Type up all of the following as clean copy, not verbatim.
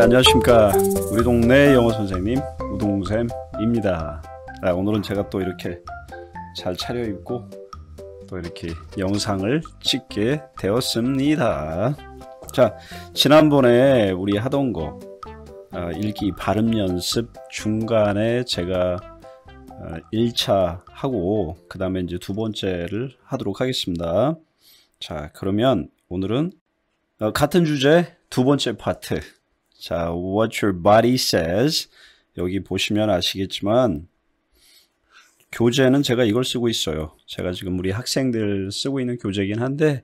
안녕하십니까. 우리 동네 영어 선생님 우동쌤입니다. 오늘은 제가 또 이렇게 잘 차려입고 또 이렇게 영상을 찍게 되었습니다. 자, 지난번에 우리 하던 거 읽기 발음 연습 중간에 제가 1차 하고 그 다음에 이제 두 번째를 하도록 하겠습니다. 자, 그러면 오늘은 같은 주제 두 번째 파트. 자, what your body says. 여기 보시면 아시겠지만 교재는 제가 이걸 쓰고 있어요. 제가 지금 우리 학생들 쓰고 있는 교재이긴 한데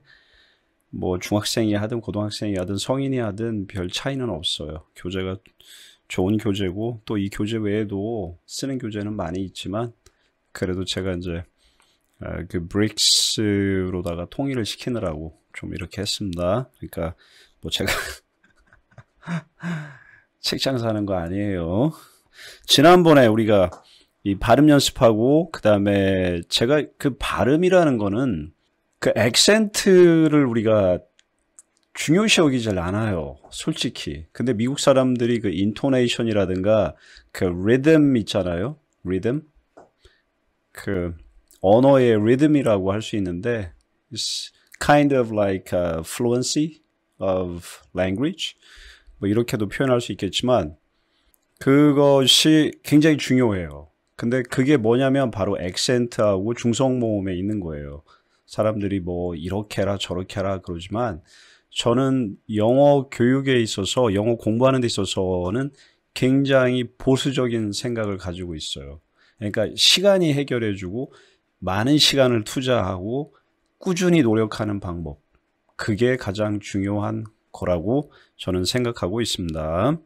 뭐 중학생이 하든 고등학생이 하든 성인이 하든 별 차이는 없어요. 교재가 좋은 교재고 또 이 교재 외에도 쓰는 교재는 많이 있지만 그래도 제가 이제 그 브릭스로다가 통일을 시키느라고 좀 이렇게 했습니다. 그러니까 뭐 제가 책 장사하는 거 아니에요. 지난번에 우리가 이 발음 연습하고 그 다음에 제가 그 발음이라는 거는 그 액센트를 우리가 중요시 여기질 않아요, 솔직히. 근데 미국 사람들이 그 인토네이션이라든가 그 리듬 있잖아요, 리듬. 그 언어의 리듬이라고 할 수 있는데 it's kind of like a fluency of language. 뭐 이렇게도 표현할 수 있겠지만 그것이 굉장히 중요해요. 근데 그게 뭐냐면 바로 액센트하고 중성모음에 있는 거예요. 사람들이 뭐 이렇게 해라 저렇게 해라 그러지만 저는 영어 교육에 있어서 영어 공부하는 데 있어서는 굉장히 보수적인 생각을 가지고 있어요. 그러니까 시간이 해결해주고 많은 시간을 투자하고 꾸준히 노력하는 방법, 그게 가장 중요한 거라고 저는 생각하고 있습니다.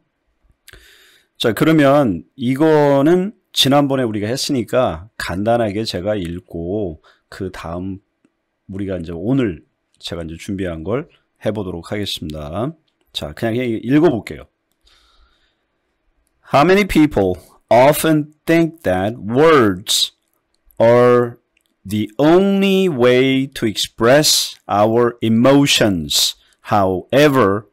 자, 그러면 이거는 지난번에 우리가 했으니까 간단하게 제가 읽고 그 다음 우리가 이제 오늘 제가 이제 준비한 걸 해보도록 하겠습니다. 자, 그냥 읽어볼게요. How many people often think that words are the only way to express our emotions? However,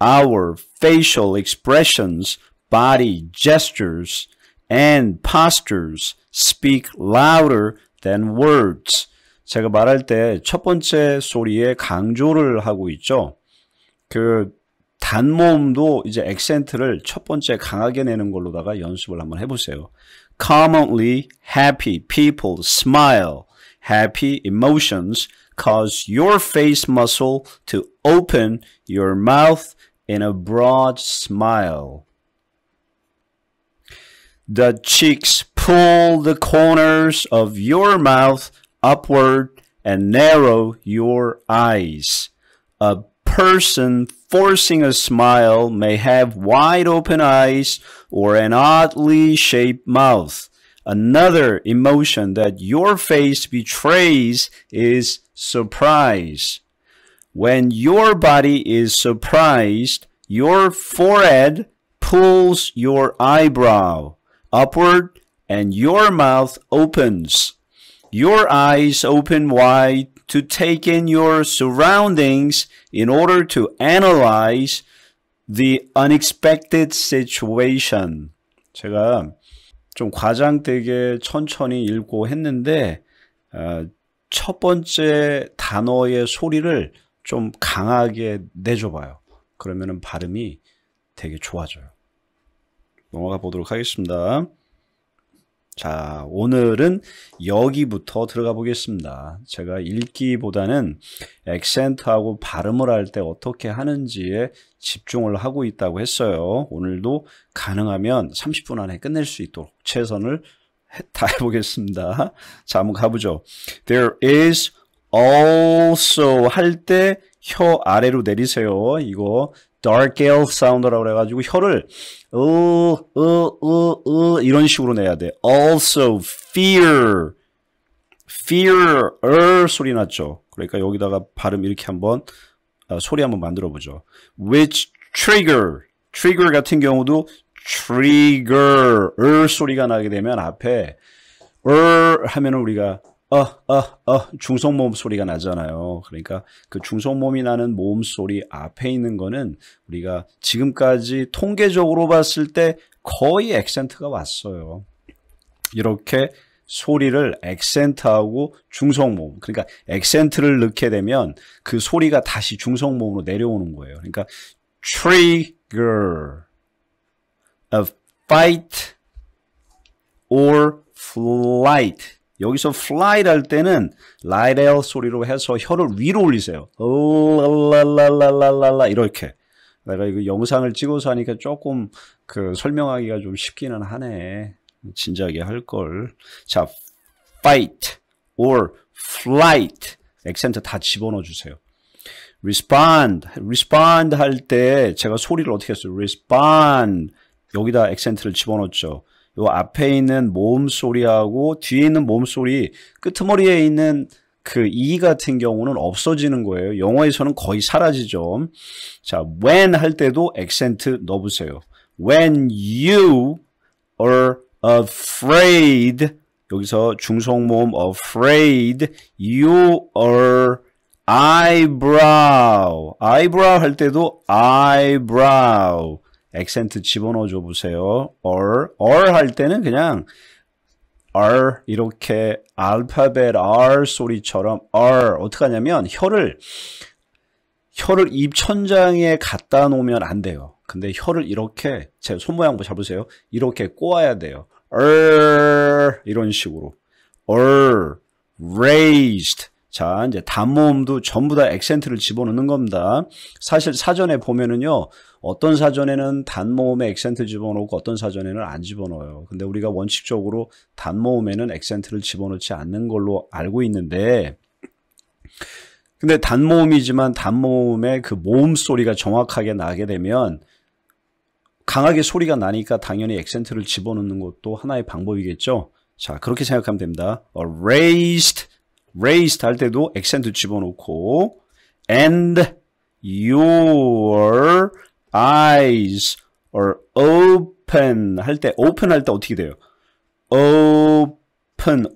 our facial expressions, body gestures, and postures speak louder than words. 제가 말할 때 첫 번째 소리에 강조를 하고 있죠. 그 단모음도 이제 액센트를 첫 번째 강하게 내는 걸로다가 연습을 한번 해보세요. Commonly, happy people smile. Happy emotions cause your face muscle to open your mouth in a broad smile. The cheeks pull the corners of your mouth upward and narrow your eyes. A person forcing a smile may have wide open eyes or an oddly shaped mouth. Another emotion that your face betrays is surprise. When your body is surprised, your forehead pulls your eyebrow upward and your mouth opens. Your eyes open wide to take in your surroundings in order to analyze the unexpected situation. 제가 좀 과장되게 천천히 읽고 했는데 첫 번째 단어의 소리를 좀 강하게 내줘봐요. 그러면은 발음이 되게 좋아져요. 넘어가 보도록 하겠습니다. 자, 오늘은 여기부터 들어가 보겠습니다. 제가 읽기보다는 액센트하고 발음을 할 때 어떻게 하는지에 집중을 하고 있다고 했어요. 오늘도 가능하면 30분 안에 끝낼 수 있도록 최선을 다 해보겠습니다. 자, 한번 가보죠. There is also 할 때 혀 아래로 내리세요. 이거 dark L 사운드라고 해가지고 혀를 이런 식으로 내야 돼. Also fear 소리 났죠. 그러니까 여기다가 발음 이렇게 한번 소리 한번 만들어 보죠. Which trigger 같은 경우도 trigger 소리가 나게 되면 앞에 하면은 우리가 중성모음 소리가 나잖아요. 그러니까 그 중성모음이 나는 모음 소리 앞에 있는 거는 우리가 지금까지 통계적으로 봤을 때 거의 액센트가 왔어요. 이렇게 소리를 액센트하고 중성모음, 그러니까 액센트를 넣게 되면 그 소리가 다시 중성모음으로 내려오는 거예요. 그러니까 trigger, a fight or flight. 여기서 flight 할 때는 라이델 소리로 해서 혀를 위로 올리세요. 랄랄랄랄랄라 이렇게. 내가 이거 영상을 찍어서 하니까 조금 그 설명하기가 좀 쉽기는 하네. 진작에 할 걸. 자, fight or flight. 액센트 다 집어넣어 주세요. respond 할 때 제가 소리를 어떻게 했어요? respond. 여기다 액센트를 집어넣었죠. 요 앞에 있는 모음 소리하고 뒤에 있는 모음 소리, 끄트머리에 있는 그 E 같은 경우는 없어지는 거예요. 영어에서는 거의 사라지죠. 자, when 할 때도 액센트 넣어보세요. When you are afraid, 여기서 중성모음 afraid, you are eyebrow 할 때도 eyebrow. 액센트 집어넣어 줘 보세요. or 할 때는 그냥 R 이렇게 알파벳 R 소리처럼 R 어떻게 하냐면 혀를 입천장에 갖다 놓으면 안 돼요. 근데 혀를 이렇게 제 손 모양 잘 보세요. 이렇게 꼬아야 돼요. 이런 식으로 raised. 자, 이제 단모음도 전부 다 액센트를 집어넣는 겁니다. 사실 사전에 보면은요, 어떤 사전에는 단모음에 액센트 집어넣고 어떤 사전에는 안 집어넣어요. 근데 우리가 원칙적으로 단모음에는 액센트를 집어넣지 않는 걸로 알고 있는데, 근데 단모음이지만 단모음의 그 모음 소리가 정확하게 나게 되면 강하게 소리가 나니까 당연히 액센트를 집어넣는 것도 하나의 방법이겠죠. 자, 그렇게 생각하면 됩니다. raised 할 때도 액센트 집어넣고 and your eyes are open 할 때 어떻게 돼요? open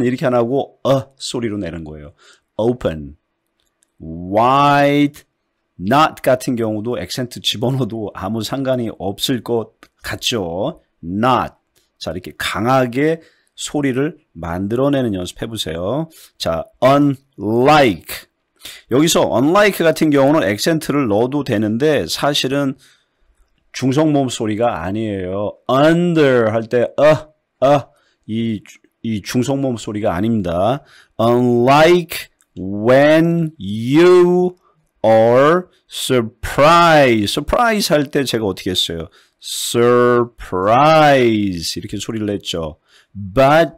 이렇게 안 하고 소리로 내는 거예요. open wide not 같은 경우도 액센트 집어넣어도 아무 상관이 없을 것 같죠. not 자 이렇게 강하게 소리를 만들어내는 연습해 보세요. 자, unlike 여기서 unlike 같은 경우는 액센트를 넣어도 되는데 사실은 중성모음 소리가 아니에요. under 할 때 이 중성모음 소리가 아닙니다. unlike when you are surprised 할 때 제가 어떻게 했어요? surprise 이렇게 소리를 냈죠. But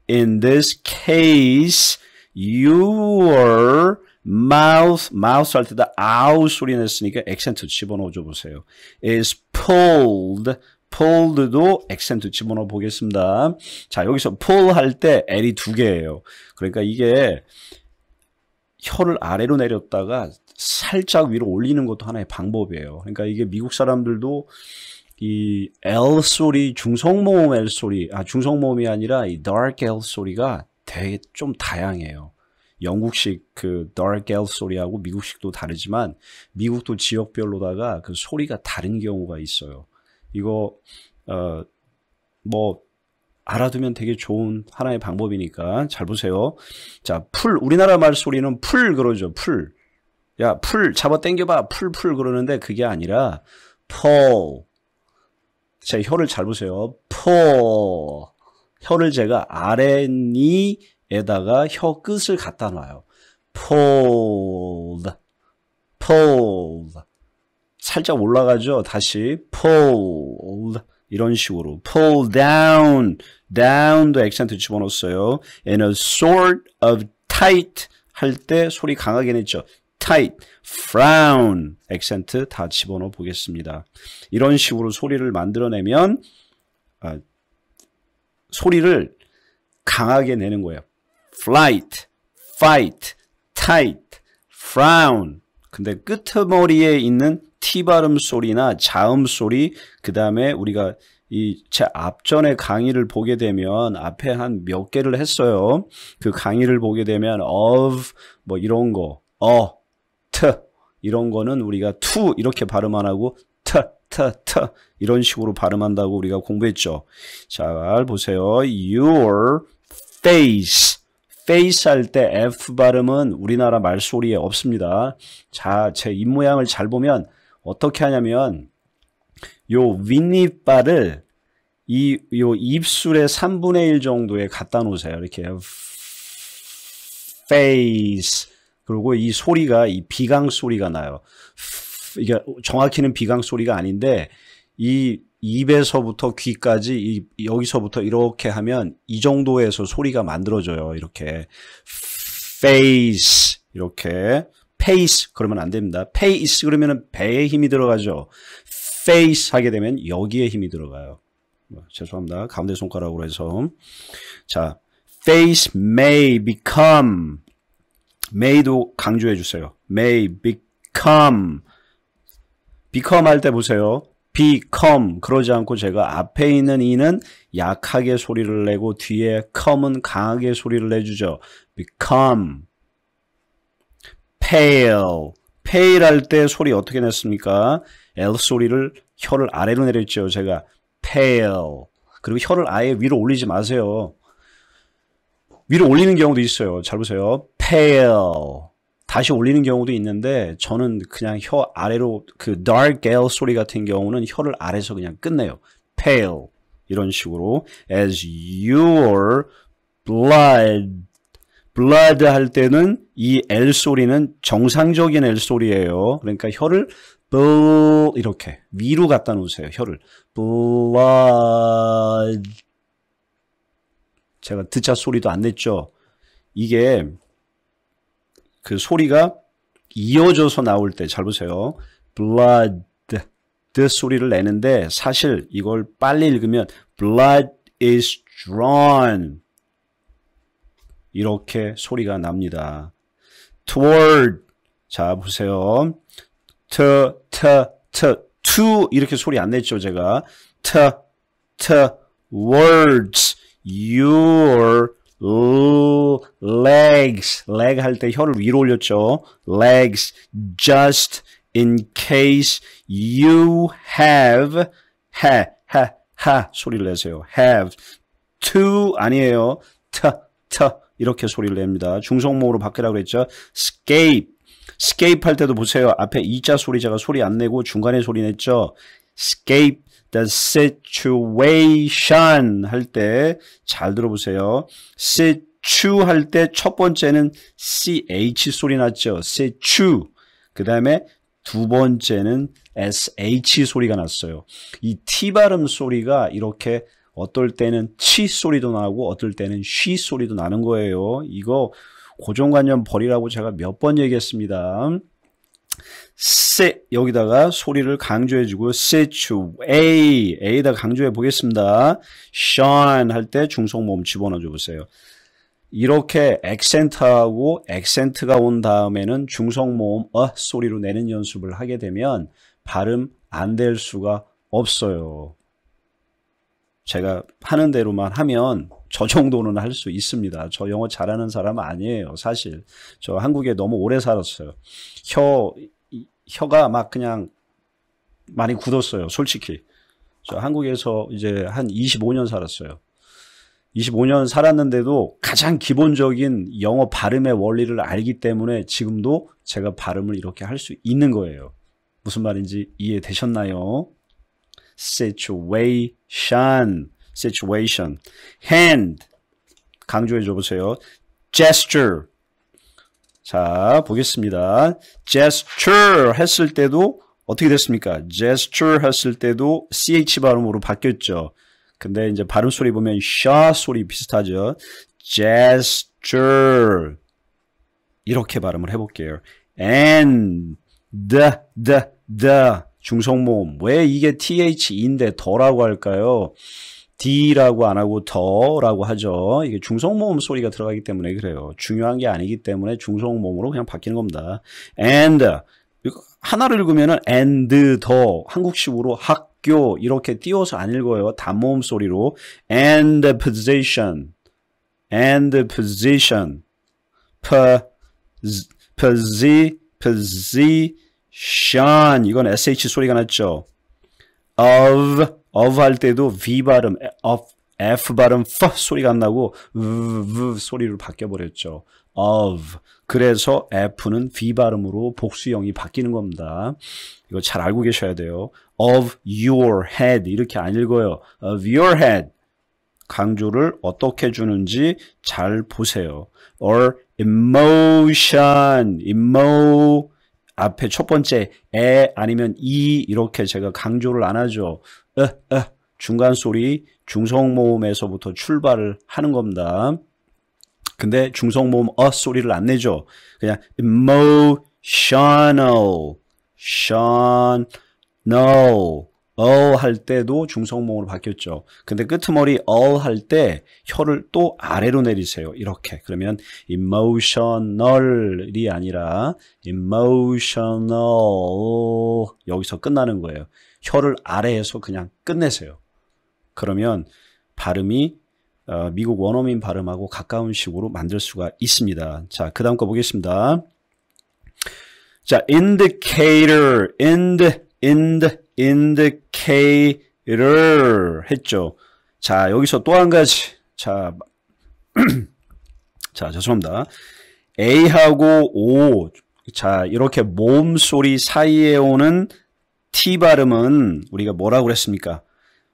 in this case, your mouth 할 때도 아우 소리 냈으니까 액센트 집어넣어 줘 보세요. is pulled,도 액센트 집어넣어 보겠습니다. 자, 여기서 pull 할 때 L이 두 개예요. 그러니까 이게 혀를 아래로 내렸다가 살짝 위로 올리는 것도 하나의 방법이에요. 그러니까 이게 미국 사람들도 이 L 소리, 중성모음 L 소리, 중성모음이 아니라 이 dark L 소리가 되게 좀 다양해요. 영국식 그 dark L 소리하고 미국식도 다르지만 미국도 지역별로다가 그 소리가 다른 경우가 있어요. 이거 뭐 알아두면 되게 좋은 하나의 방법이니까 잘 보세요. 자, 풀 우리나라 말 소리는 풀 그러죠. 풀. 야, 풀 잡아 당겨봐. 풀 그러는데 그게 아니라 pull. 제 혀를 잘 보세요. pull. 혀를 제가 아랫니에다가 혀 끝을 갖다 놔요. pulled. 살짝 올라가죠. 다시 pulled. 이런 식으로 pull down도 액센트 집어넣었어요. And a sort of tight 할 때 소리 강하게 냈죠. tight, frown 액센트 다 집어넣어 보겠습니다. 이런 식으로 소리를 만들어내면 소리를 강하게 내는 거예요. flight, fight, tight, frown. 근데 끄트머리에 있는 T 발음 소리나 자음 소리, 그 다음에 우리가 이 제 앞전에 강의를 보게 되면 앞에 한 몇 개를 했어요. 그 강의를 보게 되면 of 뭐 이런 거, t 이런 거는 우리가 to 이렇게 발음 안 하고 t 이런 식으로 발음한다고 우리가 공부했죠. 잘 보세요. Your face. face 할 때 F 발음은 우리나라 말소리에 없습니다. 자, 제 입모양을 잘 보면 어떻게 하냐면 요 윗니빨을 요 입술의 3분의 1 정도에 갖다 놓으세요. 이렇게 face. 그리고 이 소리가 이 비강 소리가 나요. 이게 정확히는 비강 소리가 아닌데 이 입에서부터 귀까지 여기서부터 이렇게 하면 이 정도에서 소리가 만들어져요. 이렇게 face 이렇게 pace 그러면 안 됩니다. pace 그러면 배에 힘이 들어가죠. face 하게 되면 여기에 힘이 들어가요. 죄송합니다. 가운데 손가락으로 해서 자 face may become may도 강조해 주세요. may become 할 때 보세요. become 그러지 않고 제가 앞에 있는 이는 약하게 소리를 내고 뒤에 come은 강하게 소리를 내주죠. become pale 할 때 소리 어떻게 냈습니까? L 소리를 혀를 아래로 내렸죠. 제가 pale 그리고 혀를 아예 위로 올리지 마세요. 위로 올리는 경우도 있어요. 잘 보세요. pale 다시 올리는 경우도 있는데 저는 그냥 혀 아래로 그 dark L 소리 같은 경우는 혀를 아래서 그냥 끝내요. pale 이런 식으로 as your blood 할 때는 이 L 소리는 정상적인 L 소리예요. 그러니까 혀를 이렇게 위로 갖다 놓으세요. 혀를 blood 제가 드자 소리도 안 냈죠. 이게 그 소리가 이어져서 나올 때 잘 보세요. blood 소리를 내는데 사실 이걸 빨리 읽으면 blood is drawn 이렇게 소리가 납니다. toward 자 보세요. to 이렇게 소리 안 냈죠 제가. towards your legs leg 할 때 혀를 위로 올렸죠. legs just in case you have 소리를 내세요. have to 아니에요. t 이렇게 소리를 냅니다. 중성모으로 바뀌라고 그랬죠. escape 할 때도 보세요. 앞에 이자 소리 제가 소리 안 내고 중간에 소리 냈죠. escape the situation 할 때 잘 들어보세요. situ 할 때 첫 번째는 ch 소리 났죠. situ 그 다음에 두 번째는 sh 소리가 났어요. 이 t 발음 소리가 이렇게 어떨 때는 치 소리도 나고 어떨 때는 쉬 소리도 나는 거예요. 이거 고정관념 버리라고 제가 몇 번 얘기했습니다. 여기다가 소리를 강조해주고 A에다 강조해 보겠습니다. shine 할 때 중성모음 집어넣어 보세요. 이렇게 액센트하고 액센트가 온 다음에는 중성모음 소리로 내는 연습을 하게 되면 발음 안 될 수가 없어요. 제가 하는 대로만 하면 저 정도는 할 수 있습니다. 저 영어 잘하는 사람 아니에요. 사실 저 한국에 너무 오래 살았어요. 혀가 막 그냥 많이 굳었어요. 솔직히 저 한국에서 이제 한 25년 살았어요. 25년 살았는데도 가장 기본적인 영어 발음의 원리를 알기 때문에 지금도 제가 발음을 이렇게 할 수 있는 거예요. 무슨 말인지 이해되셨나요? situation hand 강조해 줘 보세요. gesture 자 보겠습니다. gesture 했을 때도 어떻게 됐습니까? gesture 했을 때도 ch 발음으로 바뀌었죠. 근데 이제 발음 소리 보면 샤 소리 비슷하죠. gesture 이렇게 발음을 해볼게요. and the 중성모음 왜 이게 th인데 더라고 할까요? D라고 안 하고 더라고 하죠. 이게 중성모음 소리가 들어가기 때문에 그래요. 중요한 게 아니기 때문에 중성모음으로 그냥 바뀌는 겁니다. and 하나를 읽으면은 and 더 한국식으로 학 학교 이렇게 띄워서 안 읽어요. 단모음 소리로. And position. And position. position. 이건 sh 소리가 났죠. of 할 때도 v 발음, f 발음, f 소리가 안 나고 v 소리로 바뀌어버렸죠. of. 그래서 f는 v 발음으로 복수형이 바뀌는 겁니다. 이거 잘 알고 계셔야 돼요. of your head 이렇게 안 읽어요. of your head. 강조를 어떻게 주는지 잘 보세요. or emotion. 앞에 첫 번째 에 아니면 이 이렇게 제가 강조를 안 하죠. 중간 소리 중성모음에서부터 출발을 하는 겁니다. 근데 중성모음 소리를 안 내죠. 그냥 emotional, 할 때도 중성모음으로 바뀌었죠. 근데 끄트머리 할 때 혀를 또 아래로 내리세요. 이렇게. 그러면 emotional이 아니라 emotional 여기서 끝나는 거예요. 혀를 아래에서 그냥 끝내세요. 그러면 발음이 미국 원어민 발음하고 가까운 식으로 만들 수가 있습니다. 자, 그 다음 거 보겠습니다. 자, indicator, indicator 했죠. 자, 여기서 또 한 가지. 자, 자, 죄송합니다. A하고 O. 자, 이렇게 모음 소리 사이에 오는 T 발음은 우리가 뭐라고 그랬습니까?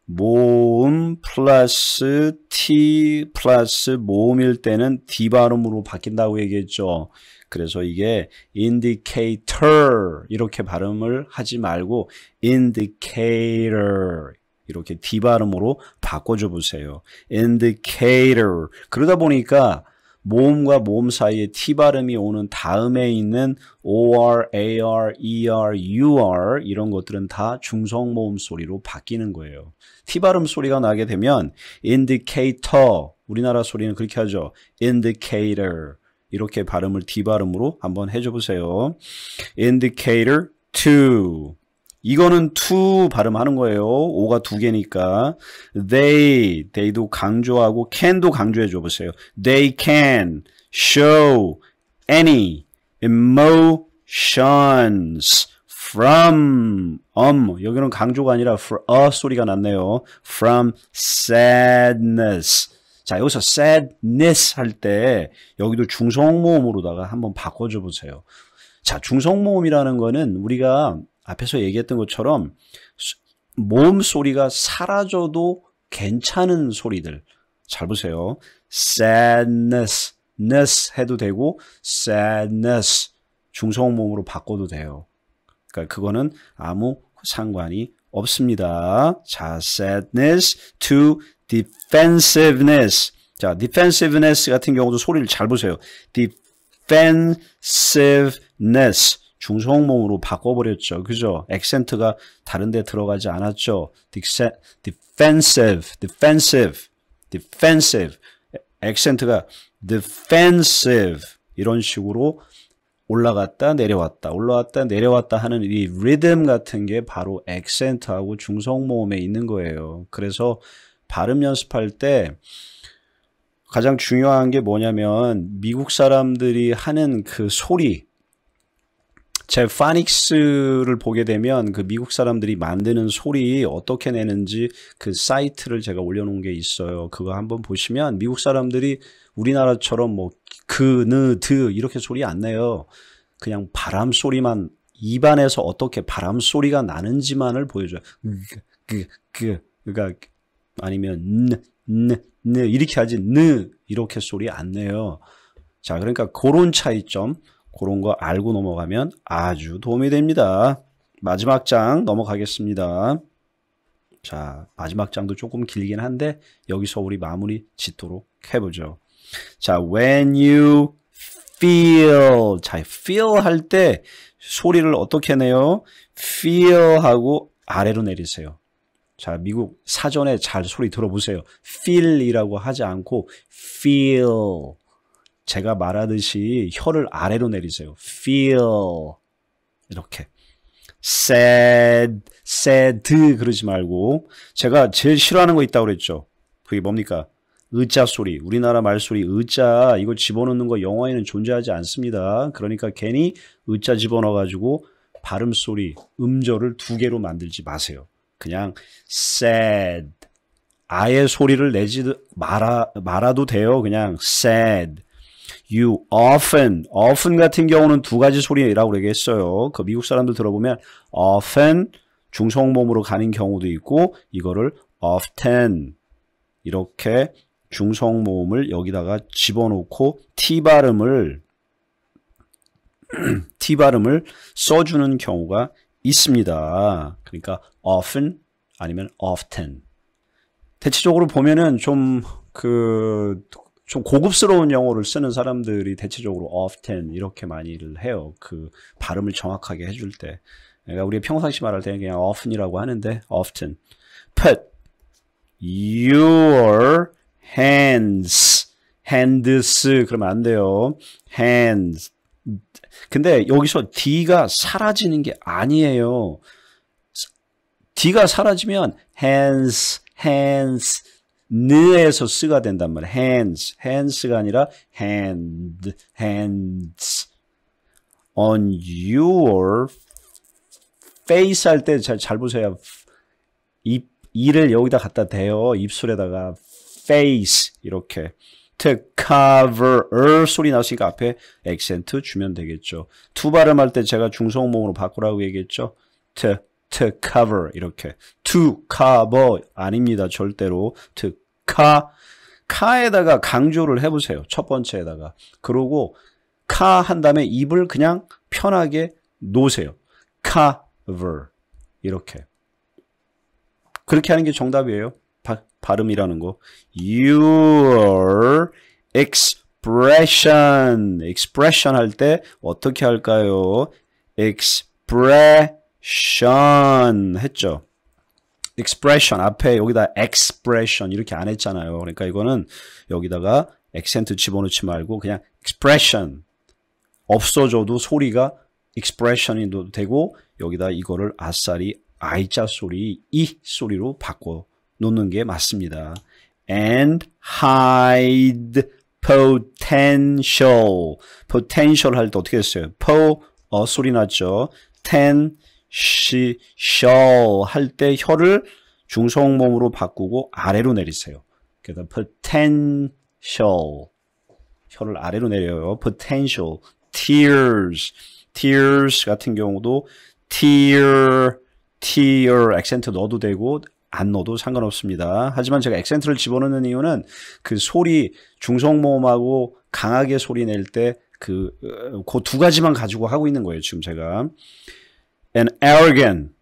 모음 플러스 T 플러스 모음일 때는 D 발음으로 바뀐다고 얘기했죠. 그래서 이게 indicator 이렇게 발음을 하지 말고 indicator 이렇게 D 발음으로 바꿔줘 보세요. indicator. 그러다 보니까 모음과 모음 사이에 T 발음이 오는 다음에 있는 OR, AR, ER, UR 이런 것들은 다 중성 모음 소리로 바뀌는 거예요. T 발음 소리가 나게 되면 indicator, 우리나라 소리는 그렇게 하죠. indicator 이렇게 발음을 D 발음으로 한번 해줘 보세요. indicator 2. 이거는 to 발음하는 거예요. 오가 두 개니까. they도 강조하고 can도 강조해 줘 보세요. They can show any emotions from 여기는 강조가 아니라 소리가 났네요. from sadness. 자, 여기서 sadness 할 때 여기도 중성모음으로다가 한번 바꿔줘 보세요. 자, 중성모음이라는 거는 우리가 앞에서 얘기했던 것처럼 모음 소리가 사라져도 괜찮은 소리들. 잘 보세요. sadness, ness 해도 되고 sadness 중성모음으로 바꿔도 돼요. 그러니까 그거는 아무 상관이 없습니다. 자, sadness to defensiveness. 자, defensiveness 같은 경우도 소리를 잘 보세요. defensiveness. 중성모음으로 바꿔버렸죠. 그죠? 액센트가 다른 데 들어가지 않았죠. defensive. 액센트가 defensive. 이런 식으로 올라갔다 내려왔다 하는 이 리듬 같은 게 바로 액센트하고 중성모음에 있는 거예요. 그래서 발음 연습할 때 가장 중요한 게 뭐냐면 미국 사람들이 하는 그 소리, 제 파닉스를 보게 되면 그 미국 사람들이 만드는 소리 어떻게 내는지 그 사이트를 제가 올려놓은 게 있어요. 그거 한번 보시면 미국 사람들이 우리나라처럼 뭐 그, 느, 드 이렇게 소리 안 내요. 그냥 바람 소리만 입안에서 어떻게 바람 소리가 나는지만을 보여줘요. 그러니까 아니면 이렇게 하지 이렇게 소리 안 내요. 자, 그러니까 그런 차이점. 그런 거 알고 넘어가면 아주 도움이 됩니다. 마지막 장 넘어가겠습니다. 자, 마지막 장도 조금 길긴 한데 여기서 우리 마무리 짓도록 해보죠. 자, when you feel. 자, feel 할 때 소리를 어떻게 내요? feel 하고 아래로 내리세요. 자, 미국 사전에 잘 소리 들어보세요. feel이라고 하지 않고 feel. 제가 말하듯이 혀를 아래로 내리세요. feel. 이렇게. said 그러지 말고 제가 제일 싫어하는 거 있다고 그랬죠. 그게 뭡니까? 의자 소리. 우리나라 말소리 의자 이거 집어넣는 거 영어에는 존재하지 않습니다. 그러니까 괜히 의자 집어넣어가지고 발음 소리, 음절을 두 개로 만들지 마세요. 그냥 said. 아예 소리를 내지 말아도 돼요. 그냥 said. You often 같은 경우는 두 가지 소리라고 얘기했어요. 그 미국 사람들 들어보면 often 중성모음으로 가는 경우도 있고 이거를 often 이렇게 중성모음을 여기다가 집어넣고 T 발음을 써주는 경우가 있습니다. 그러니까 often 아니면 often. 대체적으로 보면은 좀 고급스러운 영어를 쓰는 사람들이 대체적으로 often 이렇게 많이를 해요. 그 발음을 정확하게 해줄 때. 그러니까 우리 평상시 말할 때는 그냥 often이라고 하는데 often. Put your hands 그러면 안 돼요. hands. 근데 여기서 D가 사라지는 게 아니에요. D가 사라지면 hands 느에서 쓰가 된단 말이에요. hands가 아니라 hands. on your face 할 때 잘 보세요. 이를 여기다 갖다 대요. 입술에다가 face 이렇게. to cover 소리 나왔으니까 앞에 액센트 주면 되겠죠. to 발음할 때 제가 중성모음으로 바꾸라고 얘기했죠. to cover 이렇게. to cover 아닙니다. 절대로. to 카에다가 강조를 해보세요. 첫 번째에다가. 그러고 카 한 다음에 입을 그냥 편하게 놓으세요. cover 이렇게. 그렇게 하는 게 정답이에요. 발음이라는 거. Your expression 할 때 어떻게 할까요? expression 했죠. expression 앞에 여기다 expression 이렇게 안 했잖아요. 그러니까 이거는 여기다가 액센트 집어넣지 말고 그냥 expression 없어져도 소리가 expression이 되고 여기다 이거를 아싸리 I자 소리, 이 소리로 바꿔 놓는 게 맞습니다. And hide potential 할 때 어떻게 했어요? 소리 났죠? 할 때 혀를 중성모음으로 바꾸고 아래로 내리세요. 그래서 potential 혀를 아래로 내려요. potential tears 같은 경우도 tear 액센트 넣어도 되고 안 넣어도 상관없습니다. 하지만 제가 액센트를 집어넣는 이유는 그 소리 중성모음하고 강하게 소리 낼 때 그 두 가지만 가지고 하고 있는 거예요. 지금 제가 and arrogant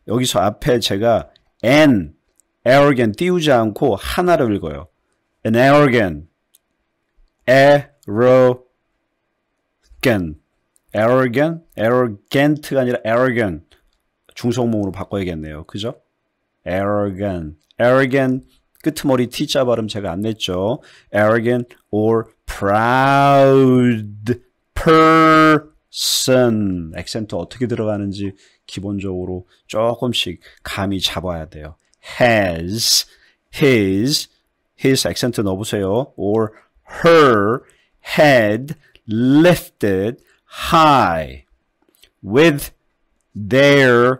여기서 앞에 제가 arrogant 띄우지 않고 하나를 읽어요. an arrogant가 아니라 arrogant 중성모음으로 바꿔야겠네요. 그죠? arrogant 끄트머리 T자 발음 제가 안 냈죠. arrogant or proud person 액센트 어떻게 들어가는지 기본적으로 조금씩 감이 잡아야 돼요. has his 액센트 넣어보세요. or her head lifted high with their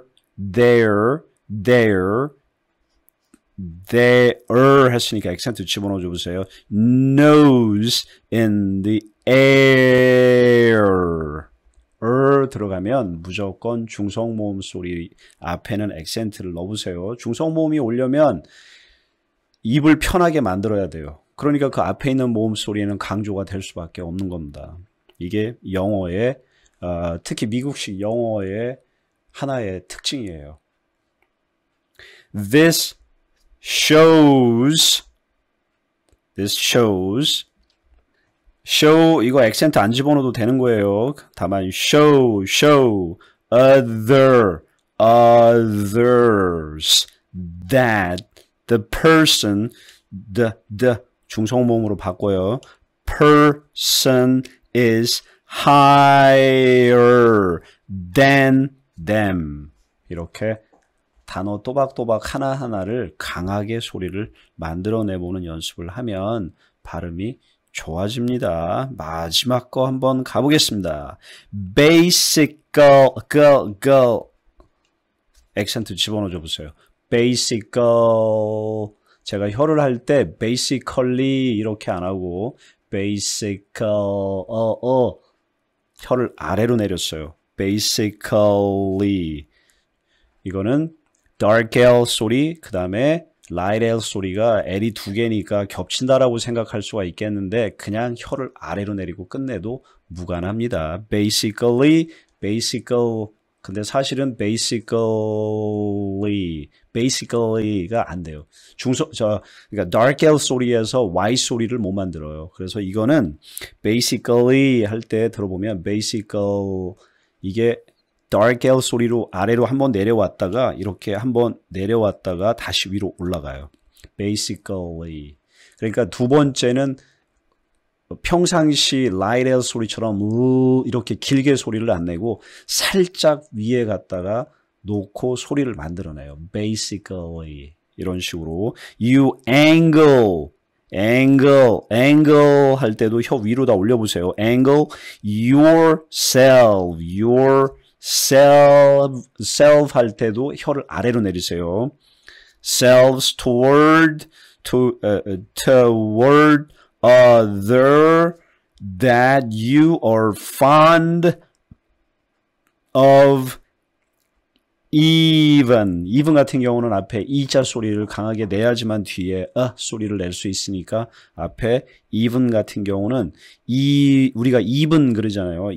했으니까 액센트 집어넣어 보세요. nose in the air 들어가면 무조건 중성모음 소리 앞에는 액센트를 넣어보세요. 중성모음이 오려면 입을 편하게 만들어야 돼요. 그러니까 그 앞에 있는 모음 소리는 강조가 될 수밖에 없는 겁니다. 이게 영어의 특히 미국식 영어의 하나의 특징이에요. This shows 이거 액센트 안 집어넣어도 되는 거예요. 다만 show others that the person the 중성모음으로 바꿔요. person is higher than them 이렇게 단어 또박또박 하나하나를 강하게 소리를 만들어내보는 연습을 하면 발음이 좋아집니다. 마지막 거 한번 가보겠습니다. basic girl 액센트 집어넣어 보세요. basic 제가 혀를 할 때 basically 이렇게 안 하고 basic 혀를 아래로 내렸어요. basically 이거는 dark L 소리 그 다음에 light L 소리가 L이 두 개니까 겹친다라고 생각할 수가 있겠는데 그냥 혀를 아래로 내리고 끝내도 무관합니다. basically가 안 돼요. 그러니까 dark L 소리에서 Y 소리를 못 만들어요. 그래서 이거는 basically 할 때 들어보면 이게 dark L 소리로 아래로 한번 내려왔다가 이렇게 한번 내려왔다가 다시 위로 올라가요. basically. 그러니까 두 번째는 평상시 light L 소리처럼 이렇게 길게 소리를 안 내고 살짝 위에 갔다가 놓고 소리를 만들어내요. basically 이런 식으로 you angle 할 때도 혀 위로 다 올려보세요. angle yourself self 할 때도 혀를 아래로 내리세요. selves toward other that you are fond of even 같은 경우는 앞에 이자 소리를 강하게 내야지만 뒤에 소리를 낼 수 있으니까 앞에 even 같은 경우는 우리가 even 그러잖아요.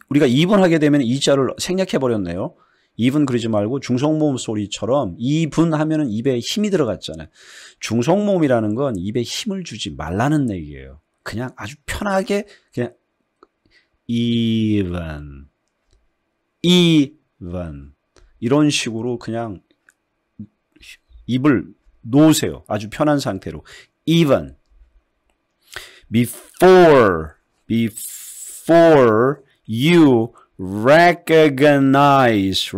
우리가 even 하게 되면 이자를 생략해 버렸네요. even 그러지 말고 중성모음 소리처럼 even 하면은 입에 힘이 들어갔잖아요. 중성모음이라는 건 입에 힘을 주지 말라는 얘기예요. 그냥 아주 편하게 그냥 even 이런 식으로 그냥 입을 놓으세요. 아주 편한 상태로 even before you recognize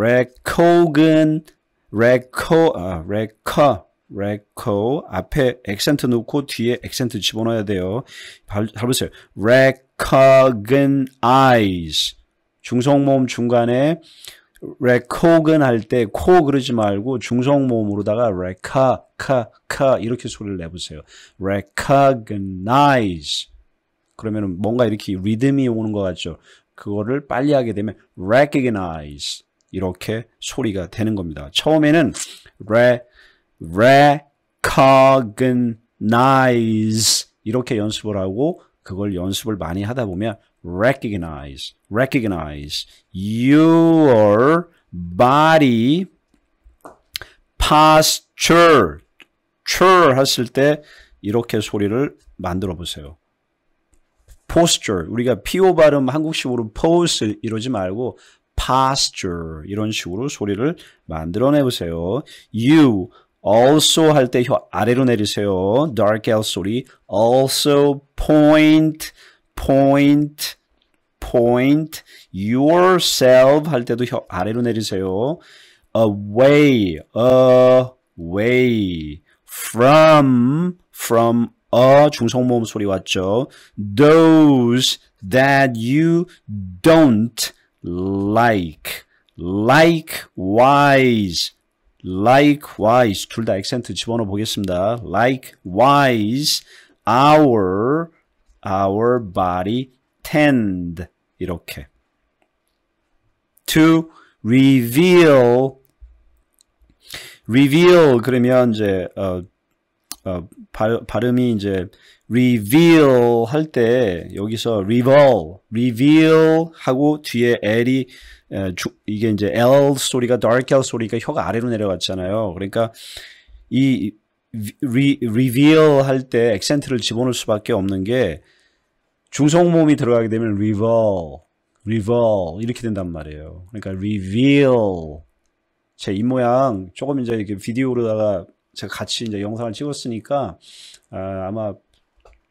앞에 액센트 넣고 뒤에 액센트 집어넣어야 돼요. 잘 보세요. recognize 중성모음 중간에 recogn 할 때 코 그러지 말고 중성모음으로다가 이렇게 소리를 내보세요. recognize 그러면 뭔가 이렇게 리듬이 오는 것 같죠. 그거를 빨리 하게 되면 recognize 이렇게 소리가 되는 겁니다. 처음에는 recognize 이렇게 연습을 하고 그걸 연습을 많이 하다 보면 recognize your body posture 했을 때 이렇게 소리를 만들어 보세요. posture 우리가 PO 발음 한국식으로 pose 이러지 말고 posture 이런 식으로 소리를 만들어내 보세요. you also 할 때 혀 아래로 내리세요. dark L 소리 also point yourself 할 때도 혀 아래로 내리세요. away from 중성모음 소리 왔죠. those that you don't likewise 둘 다 액센트 집어넣어 보겠습니다. likewise our body tend 이렇게 to reveal 그러면 이제 발음이 이제 reveal 할 때 여기서 reveal 하고 뒤에 L이 이게 이제 L 소리가 dark L 소리가 혀가 아래로 내려갔잖아요. 그러니까 이 reveal 할 때 액센트를 집어넣을 수밖에 없는 게 중성모음이 들어가게 되면 reveal 이렇게 된단 말이에요. 그러니까 reveal 제 입모양 조금 이제 이렇게 비디오로다가 제가 같이 이제 영상을 찍었으니까 아마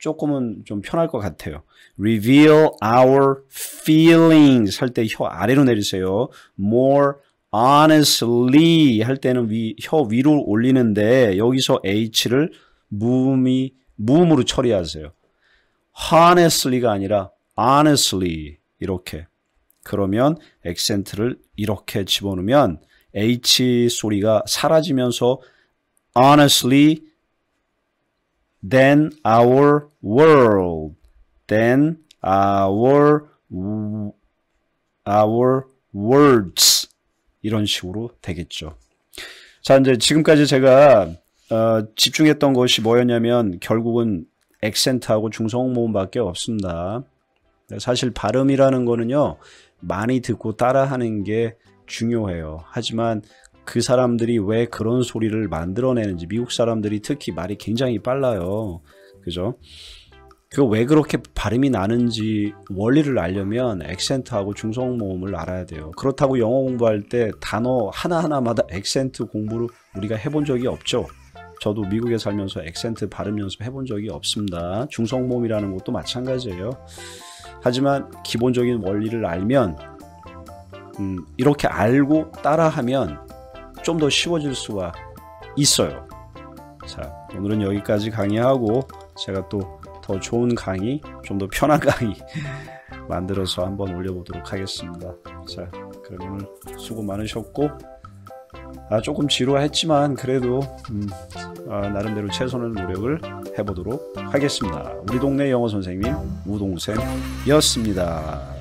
조금은 좀 편할 것 같아요. Reveal our feelings 할 때 혀 아래로 내리세요. More honestly 할 때는 혀 위로 올리는데 여기서 H를 무음으로 처리하세요. honestly가 아니라 honestly 이렇게. 그러면 액센트를 이렇게 집어넣으면 H 소리가 사라지면서 honestly than our world, than our words 이런 식으로 되겠죠. 자, 이제 지금까지 제가 집중했던 것이 뭐였냐면 결국은 액센트하고 중성 모음밖에 없습니다. 사실 발음이라는 거는요, 많이 듣고 따라하는 게 중요해요. 하지만 그 사람들이 왜 그런 소리를 만들어내는지, 미국 사람들이 특히 말이 굉장히 빨라요. 그죠? 그 왜 그렇게 발음이 나는지 원리를 알려면 액센트하고 중성 모음을 알아야 돼요. 그렇다고 영어 공부할 때 단어 하나하나마다 액센트 공부를 우리가 해본 적이 없죠. 저도 미국에 살면서 액센트 발음 연습 해본 적이 없습니다. 중성 모음이라는 것도 마찬가지예요. 하지만 기본적인 원리를 알면 이렇게 알고 따라하면 좀 더 쉬워질 수가 있어요. 자, 오늘은 여기까지 강의하고 제가 또 더 좋은 강의, 좀 더 편한 강의 만들어서 한번 올려보도록 하겠습니다. 자, 그럼 오늘 수고 많으셨고 조금 지루했지만 그래도 나름대로 최선의 노력을 해보도록 하겠습니다. 우리 동네 영어 선생님 우동쌤이었습니다.